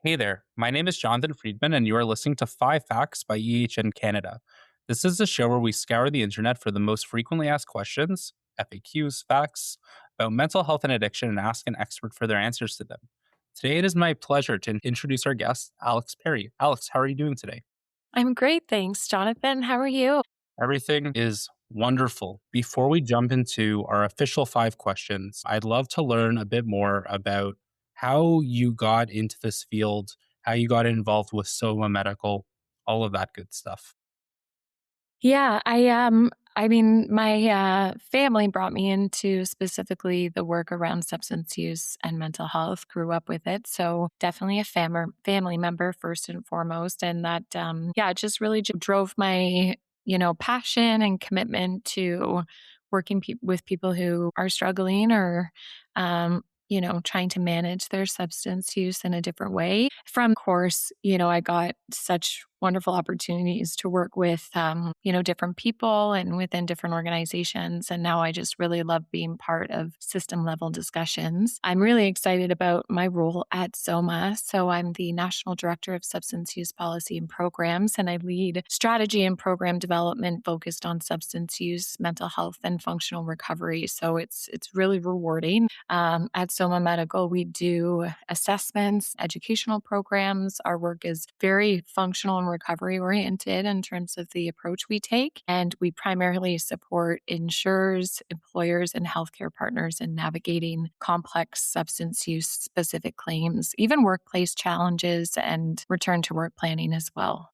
Hey there, my name is Jonathan Friedman, and you are listening to 5 FAQs by EHN Canada. This is a show where we scour the internet for the most frequently asked questions, FAQs, facts, about mental health and addiction and ask an expert for their answers to them. Today, it is my pleasure to introduce our guest, Alex Perry. Alex, how are you doing today? I'm great, thanks, Jonathan. How are you? Everything is wonderful. Before we jump into our official 5 questions, I'd love to learn a bit more about how you got into this field, how you got involved with Soma Medical, all of that good stuff. Yeah, my family brought me into specifically the work around substance use and mental health. Grew up with it, so definitely a family member first and foremost, and that it just really drove my passion and commitment to working with people who are struggling or trying to manage their substance use in a different way. From course, I got such wonderful opportunities to work with, different people and within different organizations. And now I just really love being part of system level discussions. I'm really excited about my role at Soma. So I'm the National Director of Substance Use Policy and Programs, and I lead strategy and program development focused on substance use, mental health, and functional recovery. So it's really rewarding. At Soma Medical, we do assessments, educational programs. Our work is very functional and recovery oriented in terms of the approach we take. And we primarily support insurers, employers, and healthcare partners in navigating complex substance use specific claims, even workplace challenges and return to work planning as well.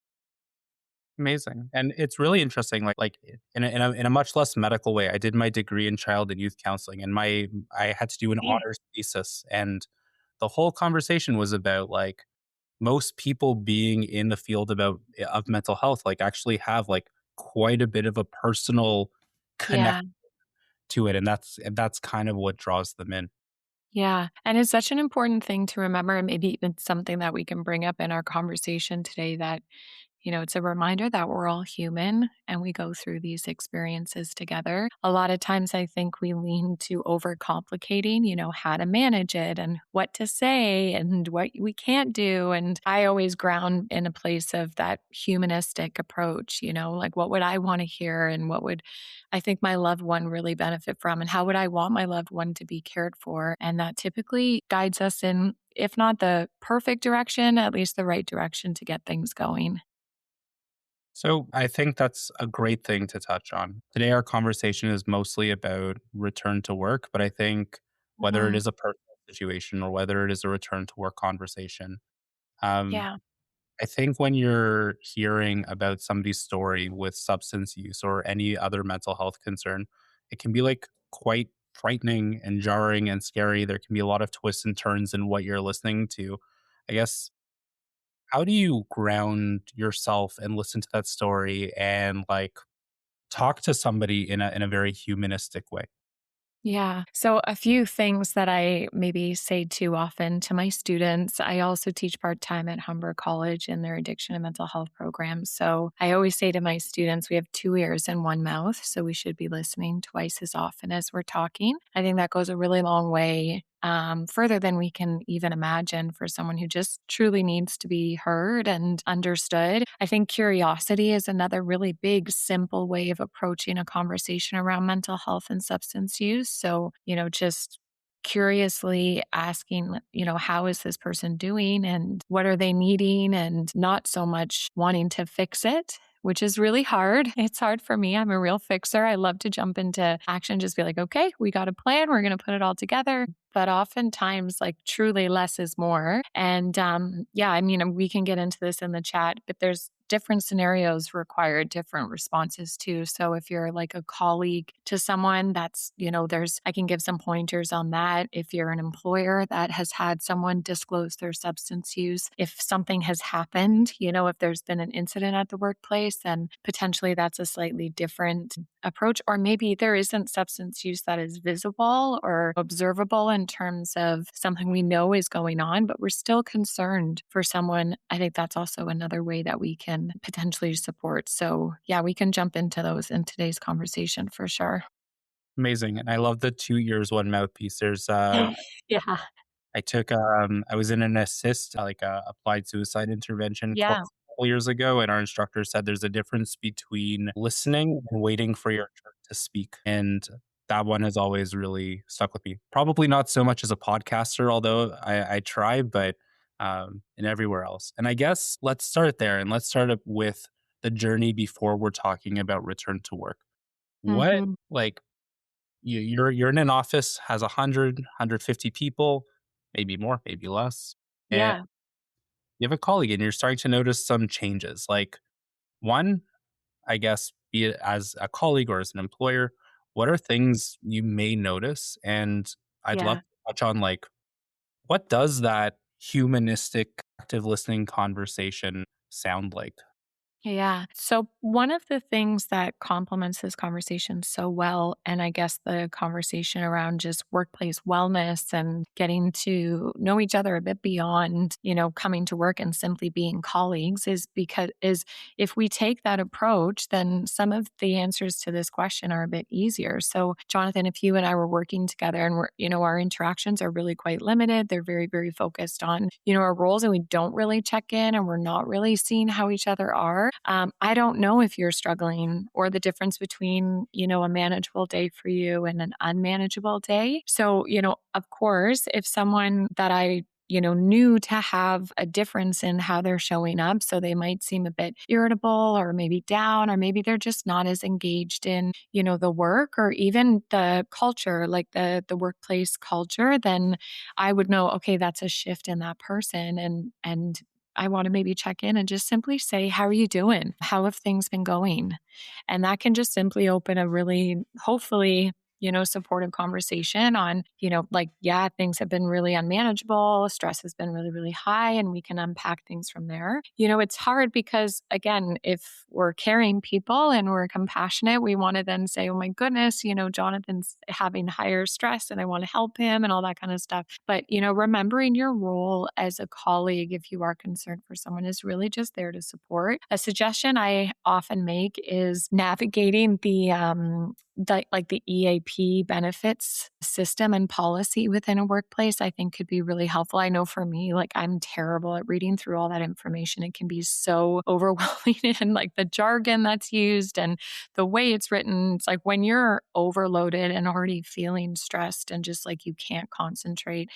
Amazing. And it's really interesting, like in a much less medical way. I did my degree in child and youth counseling, and I had to do an Yeah. honors thesis, and the whole conversation was about like most people being in the field of mental health like actually have like quite a bit of a personal connect Yeah. to it, and that's kind of what draws them in. Yeah. And it's such an important thing to remember, and maybe even something that we can bring up in our conversation today that it's a reminder that we're all human and we go through these experiences together. A lot of times I think we lean to overcomplicating, how to manage it and what to say and what we can't do. And I always ground in a place of that humanistic approach, like what would I want to hear and what would I think my loved one really benefit from and how would I want my loved one to be cared for? And that typically guides us in, if not the perfect direction, at least the right direction to get things going. So I think that's a great thing to touch on. Today our conversation is mostly about return to work, but I think whether it Mhm. is a personal situation or whether it is a return to work conversation, um, Yeah. I think when you're hearing about somebody's story with substance use or any other mental health concern, it can be like quite frightening and jarring and scary. There can be a lot of twists and turns in what you're listening to. I guess, how do you ground yourself and listen to that story and like talk to somebody in a very humanistic way? Yeah. So, a few things that I maybe say too often to my students. I also teach part time at Humber College in their addiction and mental health program. So, I always say to my students, we have two ears and one mouth. So, we should be listening twice as often as we're talking. I think that goes a really long way, further than we can even imagine for someone who just truly needs to be heard and understood. I think curiosity is another really big, simple way of approaching a conversation around mental health and substance use. So, just curiously asking, how is this person doing and what are they needing, and not so much wanting to fix it, which is really hard. It's hard for me. I'm a real fixer. I love to jump into action, just be like, okay, we got a plan. We're going to put it all together. But oftentimes, like truly less is more. And we can get into this in the chat, but there's different scenarios require different responses too. So if you're like a colleague to someone that's, I can give some pointers on that. If you're an employer that has had someone disclose their substance use, if something has happened, if there's been an incident at the workplace, then potentially that's a slightly different approach. Or maybe there isn't substance use that is visible or observable in terms of something we know is going on, but we're still concerned for someone. I think that's also another way that we can potentially support. So, yeah, we can jump into those in today's conversation for sure. Amazing. And I love the 2 ears, one mouthpiece. Yeah. I was in an like a applied suicide intervention course Yeah. a couple years ago, and our instructor said there's a difference between listening and waiting for your turn to speak. And that one has always really stuck with me. Probably not so much as a podcaster, although I try, but and everywhere else. And I guess let's start there, and let's start up with the journey before we're talking about return to work. What Mhm. like you're in an office has 100, people, maybe more, maybe less, and Yeah. you have a colleague and you're starting to notice some changes. Like, one, I guess, be it as a colleague or as an employer, what are things you may notice? And I'd love Yeah. to touch on, like, what does that humanistic active listening conversation sound like? Yeah. So, one of the things that complements this conversation so well, and I guess the conversation around just workplace wellness and getting to know each other a bit beyond, coming to work and simply being colleagues is if we take that approach, then some of the answers to this question are a bit easier. So, Jonathan, if you and I were working together and our interactions are really quite limited, they're very, very focused on, our roles and we don't really check in and we're not really seeing how each other are. I don't know if you're struggling or the difference between, a manageable day for you and an unmanageable day. So, of course, if someone that I knew to have a difference in how they're showing up. So they might seem a bit irritable or maybe down, or maybe they're just not as engaged in, the work or even the culture, like the workplace culture, then I would know, okay, that's a shift in that person. And I want to maybe check in and just simply say, how are you doing? How have things been going? And that can just simply open a really, hopefully, supportive conversation on, like, yeah, things have been really unmanageable. Stress has been really, really high, and we can unpack things from there. It's hard because, again, if we're caring people and we're compassionate, we want to then say, oh my goodness, Jonathan's having higher stress and I want to help him and all that kind of stuff. But, remembering your role as a colleague, if you are concerned for someone, is really just there to support. A suggestion I often make is navigating the EAP benefits system and policy within a workplace, I think could be really helpful. I know for me, like I'm terrible at reading through all that information. It can be so overwhelming and like the jargon that's used and the way it's written. It's like when you're overloaded and already feeling stressed and just like you can't concentrate,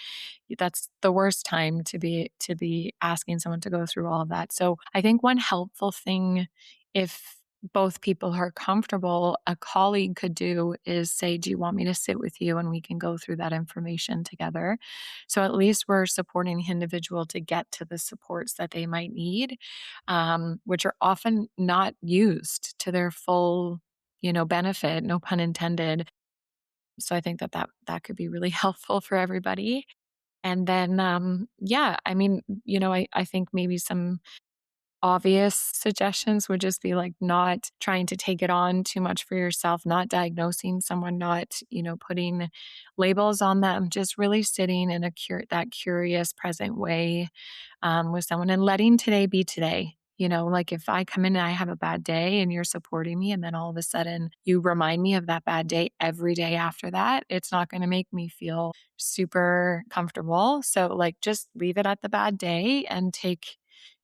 that's the worst time to be asking someone to go through all of that. So I think one helpful thing, if both people are comfortable, a colleague could do is say, do you want me to sit with you and we can go through that information together? So at least we're supporting the individual to get to the supports that they might need, which are often not used to their full, benefit, no pun intended. So I think that could be really helpful for everybody. And then, yeah, I mean, I think maybe some obvious suggestions would just be like not trying to take it on too much for yourself, not diagnosing someone, not, putting labels on them, just really sitting in that curious present way with someone and letting today be today. Like if I come in and I have a bad day and you're supporting me, and then all of a sudden you remind me of that bad day every day after that, it's not going to make me feel super comfortable. So, like, just leave it at the bad day and take,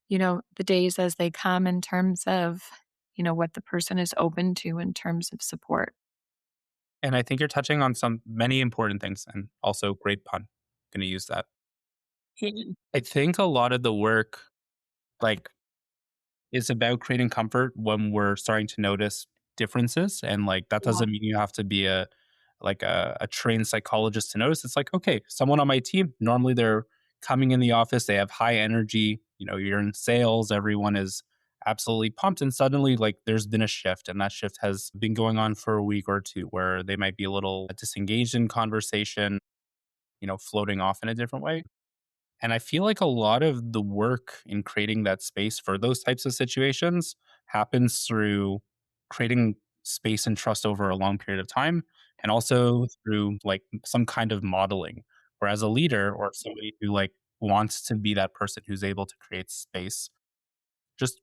the days as they come in terms of, what the person is open to in terms of support. And I think you're touching on some many important things, and also great pun. Gonna use that. Mhm. I think a lot of the work, like, is about creating comfort when we're starting to notice differences, and, like, that Yeah. doesn't mean you have to be a trained psychologist to notice. It's like, okay, someone on my team, normally they're coming in the office, they have high energy, you're in sales, everyone is absolutely pumped, and suddenly, like, there's been a shift, and that shift has been going on for a week or 2 where they might be a little disengaged in conversation, floating off in a different way. And I feel like a lot of the work in creating that space for those types of situations happens through creating space and trust over a long period of time, and also through like some kind of modeling. Where as a leader or somebody who like wants to be that person who's able to create space, just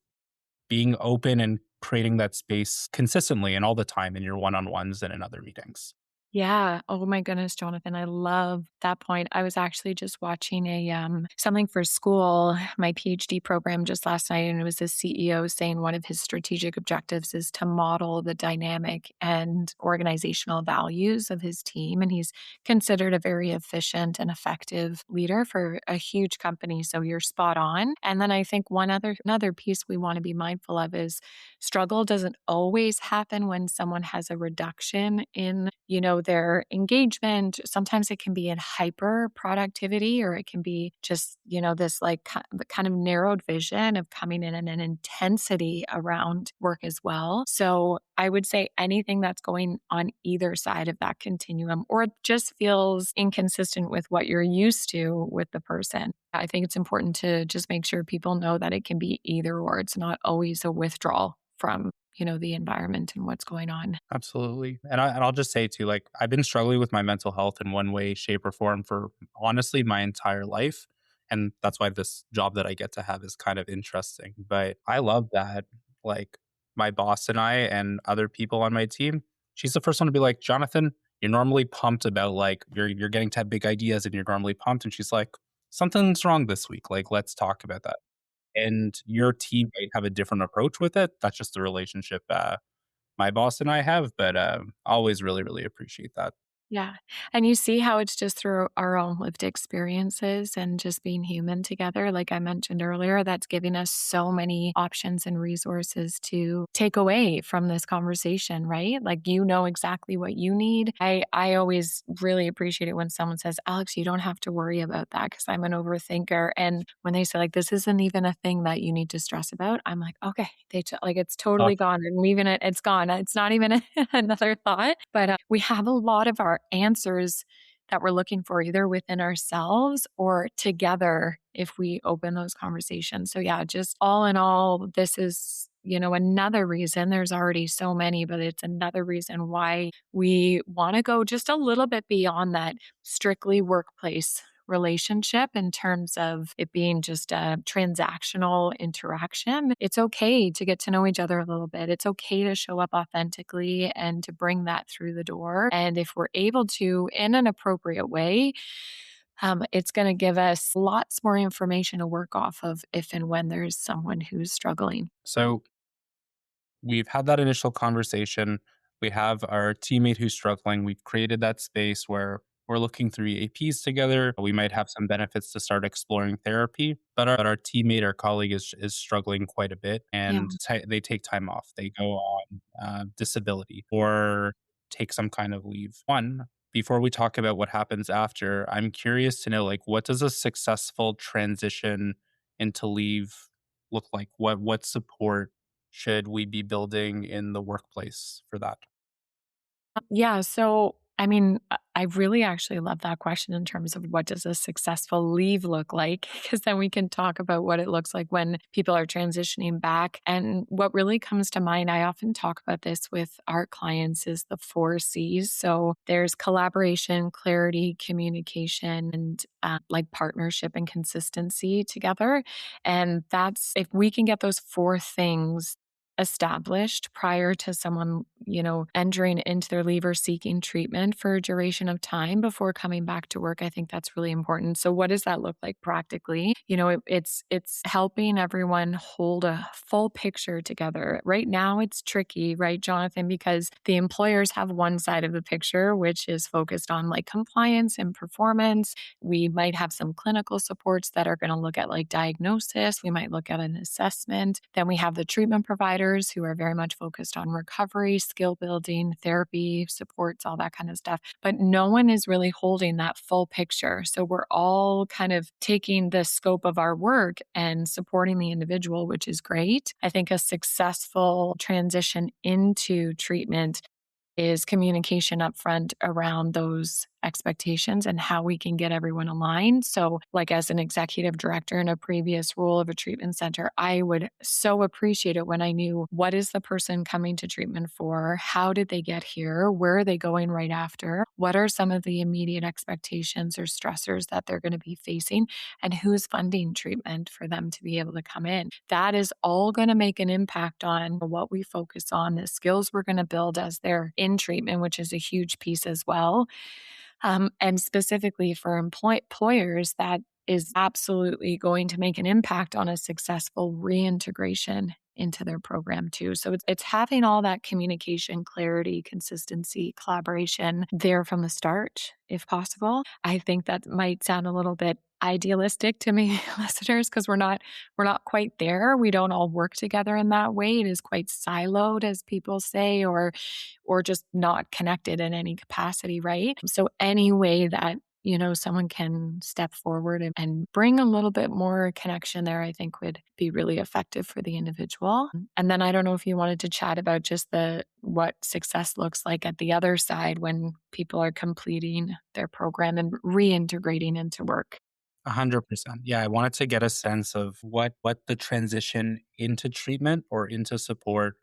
being open and creating that space consistently and all the time in your one-on-ones and in other meetings. Yeah. Oh my goodness, Jonathan. I love that point. I was actually just watching a something for school, my PhD program just last night, and it was the CEO saying one of his strategic objectives is to model the dynamic and organizational values of his team. And he's considered a very efficient and effective leader for a huge company. So you're spot on. And then I think one other another piece we want to be mindful of is struggle doesn't always happen when someone has a reduction in, their engagement. Sometimes it can be in hyper productivity, or it can be just, this like kind of narrowed vision of coming in and an intensity around work as well. So I would say anything that's going on either side of that continuum, or just feels inconsistent with what you're used to with the person. I think it's important to just make sure people know that it can be either or. It's not always a withdrawal from, the environment and what's going on. Absolutely. And I'll just say too, like I've been struggling with my mental health in one way, shape, or form for honestly my entire life. And that's why this job that I get to have is kind of interesting. But I love that, like my boss and I and other people on my team, she's the first one to be like, Jonathan, you're normally pumped about like you're getting to have big ideas and you're normally pumped. And she's like, something's wrong this week. Like, let's talk about that. And your team might have a different approach with it. That's just the relationship my boss and I have, but, always really, really appreciate that. Yeah. And you see how it's just through our own lived experiences and just being human together. Like I mentioned earlier, that's giving us so many options and resources to take away from this conversation, right? Like you know exactly what you need. I always really appreciate it when someone says, Alex, you don't have to worry about that because I'm an overthinker. And when they say like this isn't even a thing that you need to stress about, I'm like, okay, like it's totally gone. I'm leaving it. It's gone. It's not even another thought. But we have a lot of our answers that we're looking for either within ourselves or together if we open those conversations. So, yeah, just all in all, this is, another reason. There's already so many, but it's another reason why we want to go just a little bit beyond that strictly workplace relationship in terms of it being just a transactional interaction. It's okay to get to know each other a little bit. It's okay to show up authentically and to bring that through the door. And if we're able to, in an appropriate way, it's going to give us lots more information to work off of if and when there's someone who's struggling. So, we've had that initial conversation. We have our teammate who's struggling. We've created that space where we're looking through APs together. We might have some benefits to start exploring therapy, but our teammate, our colleague is struggling quite a bit, Yeah. and they take time off. They go on disability or take some kind of leave. One, before we talk about what happens after, I'm curious to know like what does a successful transition into leave look like? What support should we be building in the workplace for that? Yeah. So, I mean, I really actually love that question in terms of what does a successful leave look like? Because then we can talk about what it looks like when people are transitioning back. And what really comes to mind, I often talk about this with our clients, is the 4 C's. So there's collaboration, clarity, communication, and like partnership and consistency together. And that's if we can get those four things established prior to someone, entering into their leave or seeking treatment for a duration of time before coming back to work. I think that's really important. So what does that look like practically? It's helping everyone hold a full picture together. Right now it's tricky, right, Jonathan, because the employers have one side of the picture which is focused on like compliance and performance. We might have some clinical supports that are going to look at like diagnosis. We might look at an assessment. Then we have the treatment providers who are very much focused on recovery, skill building, therapy, supports, all that kind of stuff. But no one is really holding that full picture. So we're all kind of taking the scope of our work and supporting the individual, which is great. I think a successful transition into treatment is communication upfront around those expectations and how we can get everyone aligned. So, like as an executive director in a previous role of a treatment center, I would so appreciate it when I knew what is the person coming to treatment for? How did they get here? Where are they going right after? What are some of the immediate expectations or stressors that they're going to be facing? And who's funding treatment for them to be able to come in? That is all going to make an impact on what we focus on, the skills we're going to build as they're in treatment, which is a huge piece as well. And specifically for employers, that is absolutely going to make an impact on a successful reintegration into their program too. So it's having all that communication, clarity, consistency, collaboration there from the start, if possible. I think that might sound a little bit idealistic to me listeners because we're not quite there. We don't all work together in that way. It is quite siloed, as people say, or just not connected in any capacity, right? So any way that someone can step forward and bring a little bit more connection there, I think would be really effective for the individual. And then I don't know if you wanted to chat about just the what success looks like at the other side when people are completing their program and reintegrating into work. 100%. Yeah, I wanted to get a sense of what the transition into treatment or into support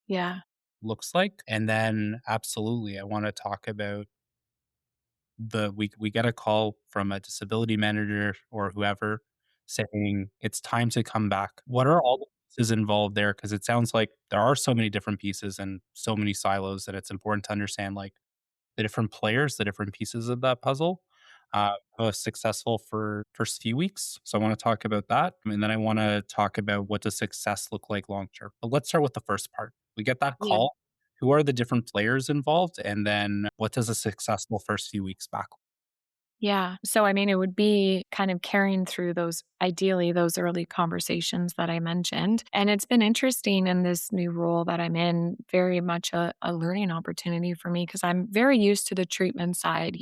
Yeah. looks like. And then absolutely, I want to talk about we get a call from a disability manager or whoever saying it's time to come back. What are all the pieces involved there? Because it sounds like there are so many different pieces and so many silos that it's important to understand like the different players, the different pieces of that puzzle. I was successful for first few weeks, so I want to talk about that, and then I want to talk about what does success look like long term. But let's start with the first part. We get that Yeah. call. Who are the different players involved, and then what does a successful first few weeks back? Yeah. So, I mean, it would be kind of carrying through ideally, those early conversations that I mentioned. And it's been interesting in this new role that I'm in, very much a learning opportunity for me because I'm very used to the treatment side.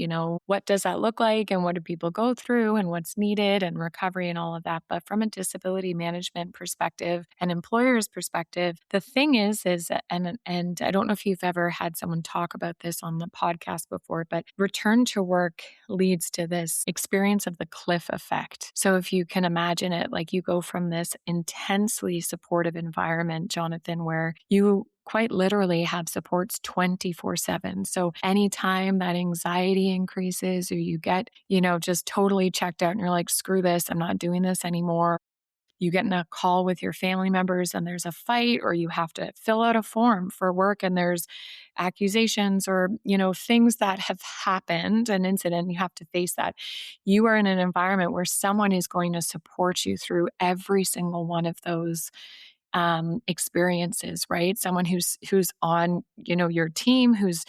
What does that look like and what do people go through and what's needed and recovery and all of that. But from a disability management perspective and employer's perspective, the thing is, and I don't know if you've ever had someone talk about this on the podcast before, but return to work leads to this experience of the cliff effect. So if you can imagine it, like you go from this intensely supportive environment, Jonathan, where you quite literally have supports 24/7. So anytime that anxiety increases or you get, just totally checked out and you're like, screw this, I'm not doing this anymore, you get in a call with your family members and there's a fight, or you have to fill out a form for work and there's accusations or, things that have happened, an incident, you have to face that. You are in an environment where someone is going to support you through every single one of those experiences, right? Someone who's on, your team, who's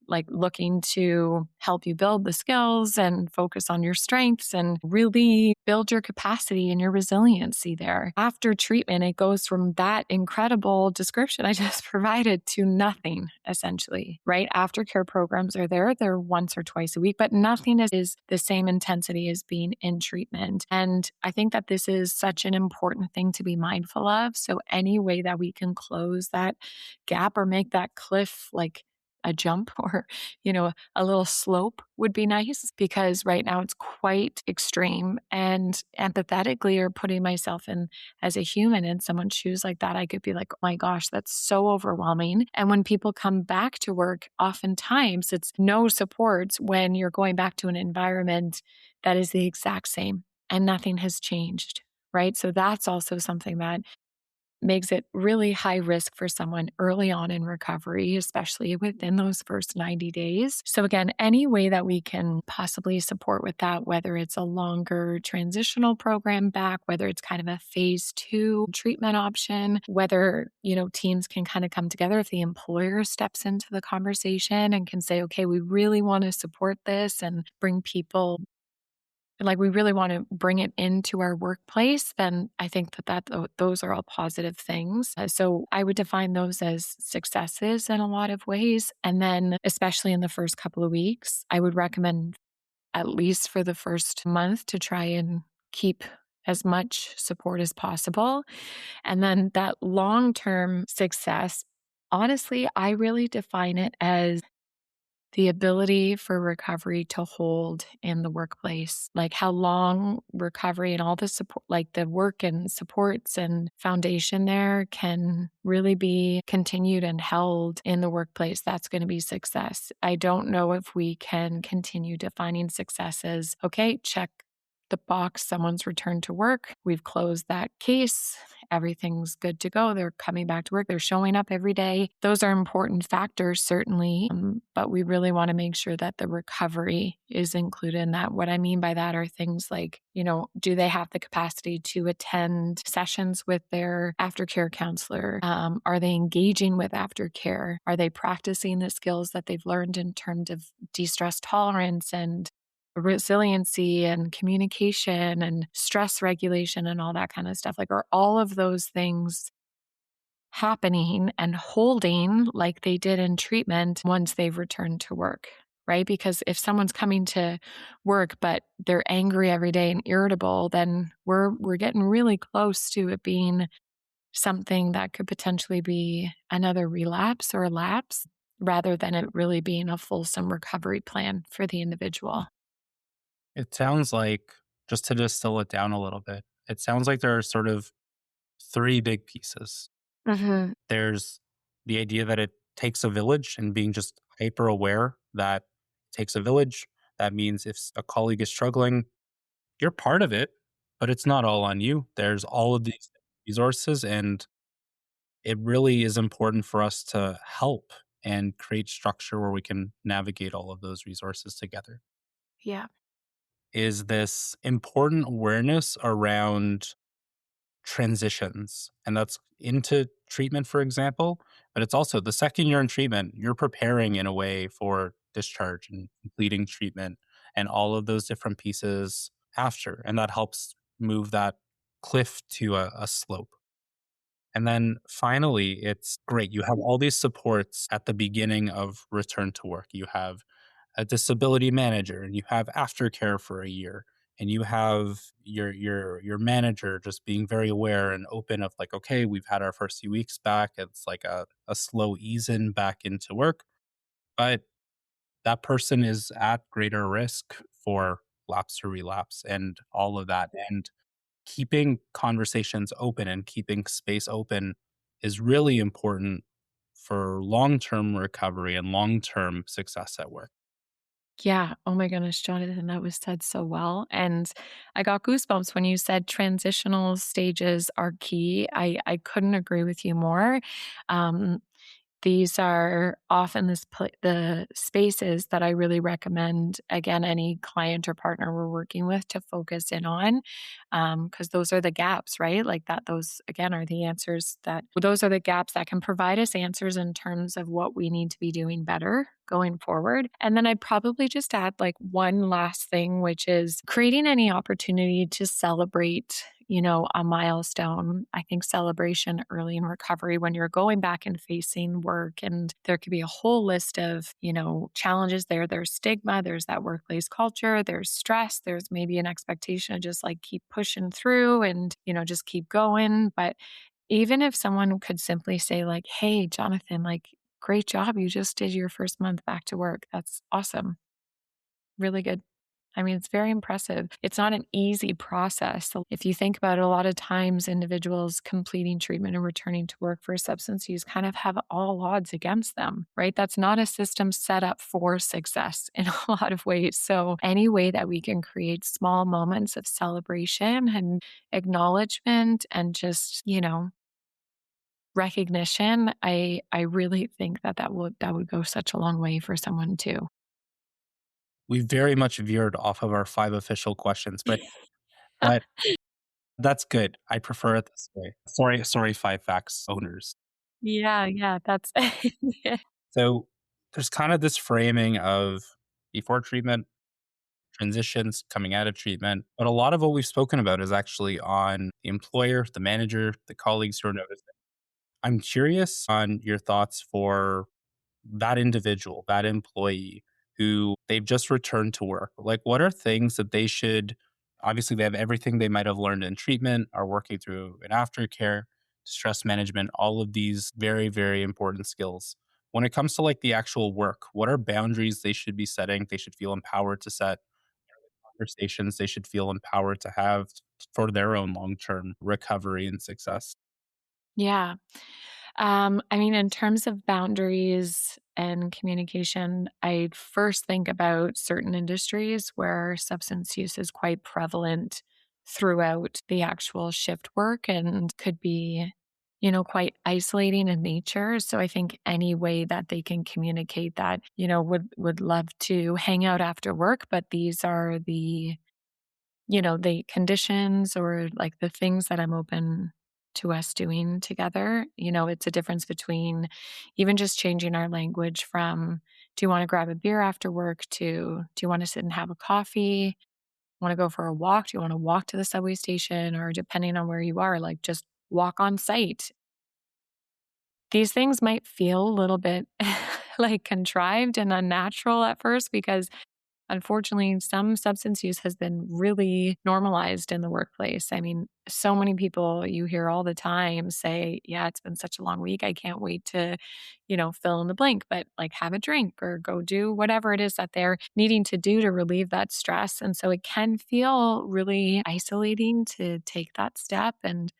like looking to help you build the skills and focus on your strengths and really build your capacity and your resiliency there. After treatment, it goes from that incredible description I just provided to nothing, essentially, right? Aftercare programs are there. They're once or twice a week, but nothing is the same intensity as being in treatment. And I think that this is such an important thing to be mindful of. So any way that we can close that gap or make that cliff like a jump or, a little slope would be nice because right now it's quite extreme. And empathetically, or putting myself in as a human in someone's shoes like that, I could be like, oh my gosh, that's so overwhelming. And when people come back to work, oftentimes it's no supports when you're going back to an environment that is the exact same and nothing has changed. Right. So that's also something that makes it really high risk for someone early on in recovery, especially within those first 90 days. So, again, any way that we can possibly support with that, whether it's a longer transitional program back, whether it's kind of a phase 2 treatment option, whether, teams can kind of come together if the employer steps into the conversation and can say, okay, we really want to support this and bring people like we really want to bring it into our workplace, then I think those are all positive things. So I would define those as successes in a lot of ways. And then, especially in the first couple of weeks, I would recommend at least for the first month to try and keep as much support as possible. And then that long term success, honestly, I really define it as the ability for recovery to hold in the workplace, like how long recovery and all the support, like the work and supports and foundation there can really be continued and held in the workplace. That's going to be success. I don't know if we can continue defining success as, okay, check the box, someone's returned to work. We've closed that case. Everything's good to go. They're coming back to work. They're showing up every day. Those are important factors, certainly. But we really want to make sure that the recovery is included in that. What I mean by that are things like, do they have the capacity to attend sessions with their aftercare counselor? Are they engaging with aftercare? Are they practicing the skills that they've learned in terms of de-stress tolerance and resiliency and communication and stress regulation and all that kind of stuff? Like, are all of those things happening and holding like they did in treatment once they've returned to work? Right? Because if someone's coming to work but they're angry every day and irritable, then we're getting really close to it being something that could potentially be another relapse or lapse rather than it really being a fulsome recovery plan for the individual. It sounds like, just to distill it down a little bit, it sounds like there are sort of three big pieces. Mhm. There's the idea that it takes a village and being just hyper aware that it takes a village. That means if a colleague is struggling, you're part of it, but it's not all on you. There's all of these resources, and it really is important for us to help and create structure where we can navigate all of those resources together. Yeah. Is this important awareness around transitions, and that's into treatment, for example, but it's also the second you're in treatment, you're preparing in a way for discharge and completing treatment and all of those different pieces after, and that helps move that cliff to a slope. And then finally, it's great. You have all these supports at the beginning of return to work. You have a disability manager and you have aftercare for a year, and you have your manager just being very aware and open of like, okay, we've had our first few weeks back. It's like a slow ease in back into work. But that person is at greater risk for lapse or relapse and all of that. And keeping conversations open and keeping space open is really important for long-term recovery and long-term success at work. Yeah. Oh my goodness, Jonathan, that was said so well. And I got goosebumps when you said transitional stages are key. I couldn't agree with you more. Um, These are often the spaces that I really recommend, again, any client or partner we're working with to focus in on, because those are the gaps, right? Like that, those again are the answers that, those are the gaps that can provide us answers in terms of what we need to be doing better going forward. And then I'd probably just add like one last thing, which is creating any opportunity to celebrate, a milestone. I think celebration early in recovery when you're going back and facing work, and there could be a whole list of, challenges there. There's stigma, there's that workplace culture, there's stress, there's maybe an expectation to just like keep pushing through and, just keep going. But even if someone could simply say, like, hey, Jonathan, like, great job. You just did your first month back to work. That's awesome. Really good. I mean, it's very impressive. It's not an easy process. So if you think about it, a lot of times individuals completing treatment and returning to work for substance use kind of have all odds against them, right? That's not a system set up for success in a lot of ways. So any way that we can create small moments of celebration and acknowledgement and just, recognition, I really think that that would go such a long way for someone too. We very much veered off of our 5 official questions, but that's good. I prefer it this way. Sorry, 5 facts owners. Yeah, yeah, that's So, there's kind of this framing of before treatment, transitions, coming out of treatment, but a lot of what we've spoken about is actually on the employer, the manager, the colleagues who are noticing. I'm curious on your thoughts for that individual, that employee who they've just returned to work. Like, what are things that they should obviously, they have everything they might have learned in treatment, are working through in aftercare, stress management, all of these very, very important skills. when it comes to like the actual work, what are boundaries they should be setting? They should feel empowered to set conversations they should feel empowered to have for their own long term recovery and success. Yeah. I mean, in terms of boundaries and communication, I first think about certain industries where substance use is quite prevalent throughout the actual shift work and could be, quite isolating in nature. So I think any way that they can communicate that, would love to hang out after work, but these are the conditions or like the things that I'm open to us doing together. It's a difference between even just changing our language from, do you want to grab a beer after work, to, do you want to sit and have a coffee? Want to go for a walk? Do you want to walk to the subway station? Or depending on where you are, like just walk on site. These things might feel a little bit like contrived and unnatural at first because unfortunately, some substance use has been really normalized in the workplace. I mean, so many people you hear all the time say, yeah, it's been such a long week. I can't wait to, fill in the blank, but like have a drink or go do whatever it is that they're needing to do to relieve that stress. And so it can feel really isolating to take that step and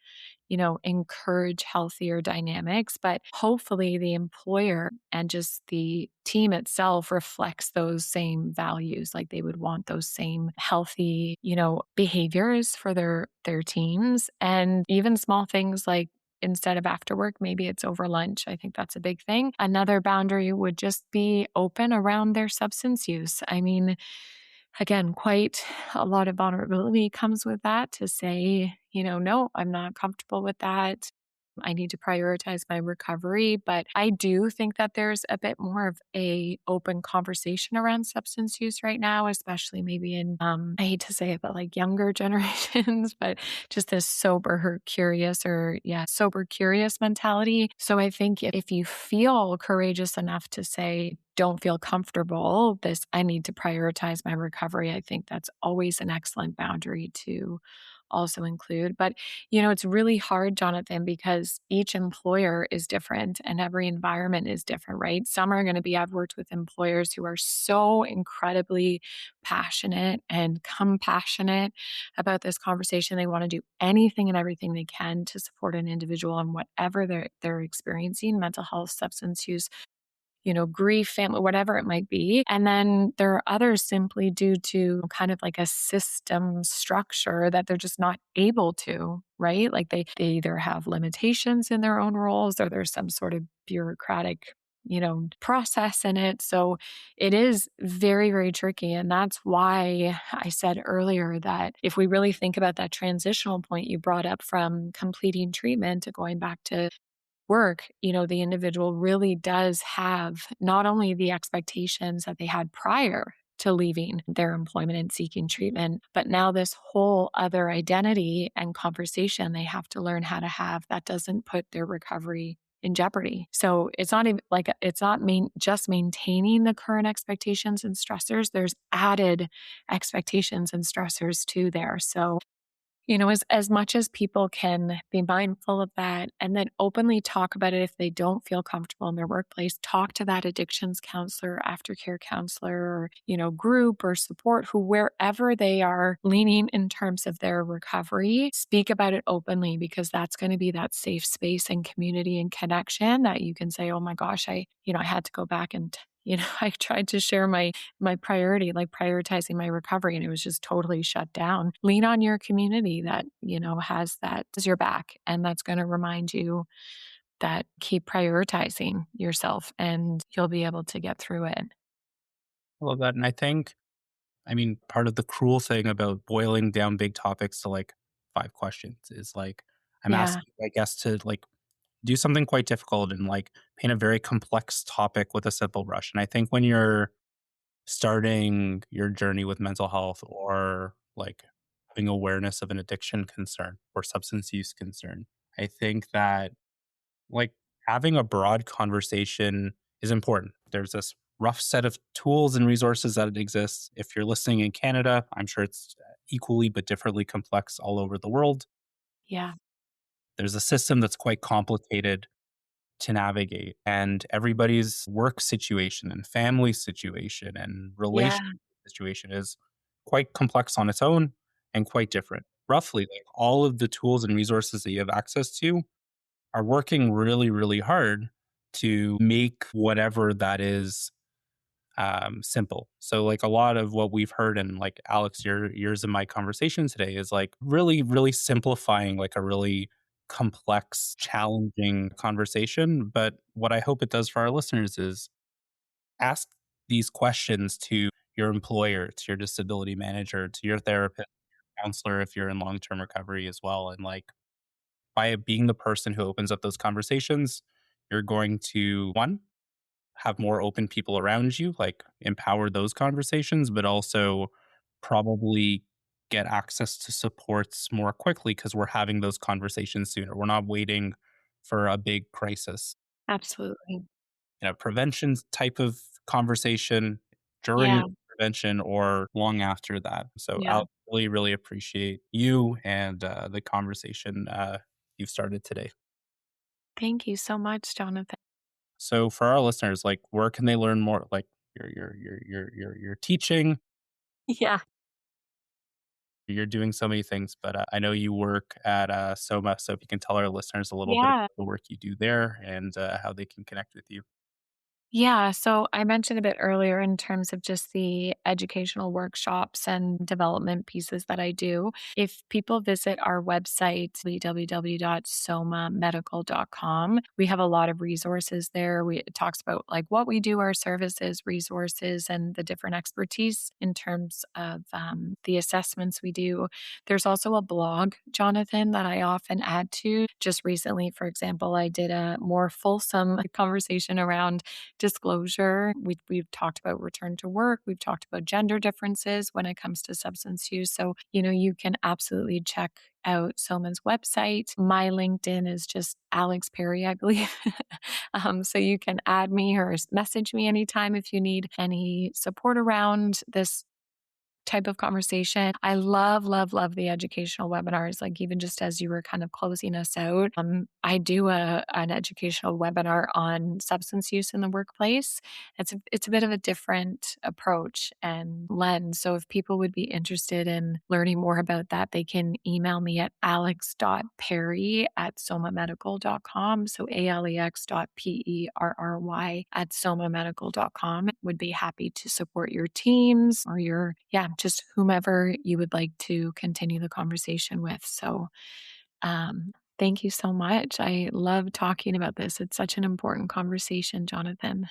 encourage healthier dynamics. But hopefully, the employer and just the team itself reflects those same values. Like they would want those same healthy, behaviors for their teams. And even small things like instead of after work, maybe it's over lunch. I think that's a big thing. Another boundary would just be open around their substance use. I mean, again, quite a lot of vulnerability comes with that to say, no, I'm not comfortable with that. I need to prioritize my recovery, but I do think that there's a bit more of a open conversation around substance use right now, especially maybe in I hate to say it, but like younger generations, but just this sober curious mentality. So I think if you feel courageous enough to say, don't feel comfortable, this I need to prioritize my recovery. I think that's always an excellent boundary to also include. But it's really hard, Jonathan, because each employer is different and every environment is different, right? Some are going to be, I've worked with employers who are so incredibly passionate and compassionate about this conversation. They want to do anything and everything they can to support an individual and whatever they're experiencing, mental health, substance use, grief, family, whatever it might be. And then there are others simply due to kind of like a system structure that they're just not able to, right? Like they either have limitations in their own roles or there's some sort of bureaucratic process in it. So it is very, very tricky. And that's why I said earlier that if we really think about that transitional point you brought up from completing treatment to going back to work, the individual really does have not only the expectations that they had prior to leaving their employment and seeking treatment, but now this whole other identity and conversation they have to learn how to have that doesn't put their recovery in jeopardy. So it's not even like it's not just maintaining the current expectations and stressors. There's added expectations and stressors too there. So as much as people can be mindful of that and then openly talk about it if they don't feel comfortable in their workplace, talk to that addictions counselor, aftercare counselor, or, group or support who wherever they are leaning in terms of their recovery, speak about it openly because that's going to be that safe space and community and connection that you can say, oh my gosh, I had to go back and I tried to share my priority, like prioritizing my recovery, and it was just totally shut down. Lean on your community that, has your back. And that's going to remind you that keep prioritizing yourself and you'll be able to get through it. I love that. And I think, I mean, part of the cruel thing about boiling down big topics to like 5 questions is like, I'm Yeah. asking, I guess, to like do something quite difficult and like paint a very complex topic with a simple brush. And I think when you're starting your journey with mental health or like having awareness of an addiction concern or substance use concern, I think that like having a broad conversation is important. There's this rough set of tools and resources that exists. If you're listening in Canada, I'm sure it's equally but differently complex all over the world. Yeah. There's a system that's quite complicated. to navigate. And everybody's work situation and family situation and Yeah, relationship situation is quite complex on its own and quite different. Roughly, like all of the tools and resources that you have access to are working really, really hard to make whatever that is simple. So like a lot of what we've heard and like Alex, your years in my conversation today is like really, really simplifying like a really complex, challenging conversation. But what I hope it does for our listeners is ask these questions to your employer, to your disability manager, to your therapist, counselor if you're in long-term recovery as well. And like by being the person who opens up those conversations, you're going to one have more open people around you, like empower those conversations, but also probably get access to supports more quickly because we're having those conversations sooner. We're not waiting for a big crisis. absolutely. Prevention type of conversation during Yeah, prevention or long after that. So yeah. I really, really appreciate you and the conversation you've started today. Thank you so much, Jonathan. So for our listeners, like where can they learn more? Like your teaching, Yeah. you're doing so many things, but I know you work at Soma. So if you can tell our listeners a little bit Yeah. about the work you do there and how they can connect with you. Yeah, so I mentioned a bit earlier in terms of just the educational workshops and development pieces that I do. If people visit our website, www.somamedical.com, we have a lot of resources there. It talks about like what we do, our services, resources, and the different expertise in terms of the assessments we do. There's also a blog, Jonathan, that I often add to. Just recently, for example, I did a more fulsome conversation around disclosure. We've talked about return to work. We've talked about gender differences when it comes to substance use. So, you can absolutely check out Soma's website. My LinkedIn is just Alex Perry, I believe. So you can add me or message me anytime if you need any support around this type of conversation. I love, love, love the educational webinars. Like even just as you were kind of closing us out, I do an educational webinar on substance use in the workplace. It's a bit of a different approach and lens. So if people would be interested in learning more about that, they can email me at alex.perry@somamedical.com. So alex.perry @somamedical.com. Would be happy to support your teams or just whomever you would like to continue the conversation with. So, thank you so much. I love talking about this. It's such an important conversation, Jonathan.